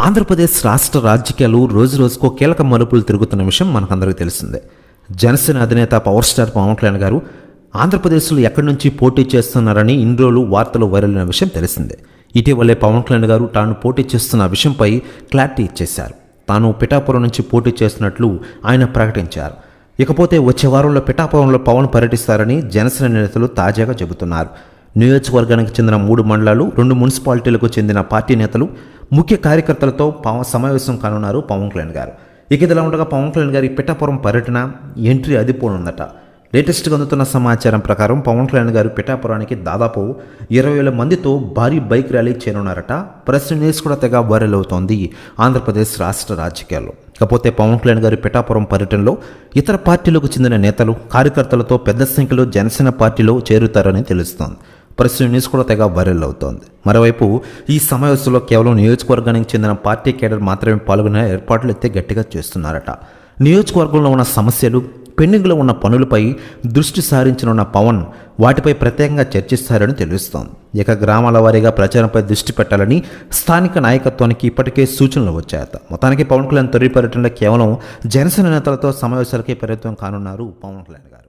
ఆంధ్రప్రదేశ్ రాష్ట్ర రాజకీయాలు రోజు రోజుకో కీలక మలుపులు తిరుగుతున్న విషయం మనకందరికీ తెలిసిందే. జనసేన అధినేత పవర్ స్టార్ పవన్ కళ్యాణ్ గారు ఆంధ్రప్రదేశ్లో ఎక్కడి నుంచి పోటీ చేస్తున్నారని ఇన్ని రోజులు వార్తలు వైరల్ అయిన విషయం తెలిసిందే. ఇటీవలే పవన్ కళ్యాణ్ గారు తాను పోటీ చేస్తున్న విషయంపై క్లారిటీ ఇచ్చేశారు. తాను పిఠాపురం నుంచి పోటీ చేస్తున్నట్లు ఆయన ప్రకటించారు. ఇకపోతే వచ్చే వారంలో పిఠాపురంలో పవన్ పర్యటిస్తారని జనసేన నేతలు తాజాగా చెబుతున్నారు. నియోజకవర్గానికి చెందిన 3 మండలాలు, 2 మున్సిపాలిటీలకు చెందిన పార్టీ నేతలు, ముఖ్య కార్యకర్తలతో సమావేశం కానున్నారు పవన్ కళ్యాణ్ గారు. ఇదిలా ఉండగా పవన్ కళ్యాణ్ గారి పిఠాపురం పర్యటన ఎంట్రీ అదిపోనుందట. లేటెస్ట్గా అందుతున్న సమాచారం ప్రకారం పవన్ కళ్యాణ్ గారు పిఠాపురానికి దాదాపు 20,000 మందితో భారీ బైక్ ర్యాలీ చేరున్నారట. ప్రెస్ న్యూస్ కూడా తెగ వైరల్ అవుతోంది ఆంధ్రప్రదేశ్ రాష్ట్ర రాజకీయాల్లో. కాకపోతే పవన్ కళ్యాణ్ గారి పిఠాపురం పర్యటనలో ఇతర పార్టీలకు చెందిన నేతలు, కార్యకర్తలతో పెద్ద సంఖ్యలో జనసేన పార్టీలో చేరుతారని తెలుస్తోంది. ప్రెస్ న్యూస్ కూడా తెగ వైరల్ అవుతోంది. మరోవైపు ఈ సమావేశంలో కేవలం నియోజకవర్గానికి చెందిన పార్టీ కేడర్ మాత్రమే పాల్గొనే ఏర్పాట్లు అయితే గట్టిగా చేస్తున్నారట. నియోజకవర్గంలో ఉన్న సమస్యలు, పెండింగ్లో ఉన్న పనులపై దృష్టి సారించనున్న పవన్ వాటిపై ప్రత్యేకంగా చర్చిస్తారని తెలుస్తోంది. ఇక గ్రామాల వారీగా ప్రచారంపై దృష్టి పెట్టాలని స్థానిక నాయకత్వానికి ఇప్పటికే సూచనలు వచ్చాయట. మొత్తానికి పవన్ కళ్యాణ్ తొలి పర్యటనలో కేవలం జనసేన నేతలతో సమావేశాలకే పరిమితం కానున్నారు పవన్ కళ్యాణ్ గారు.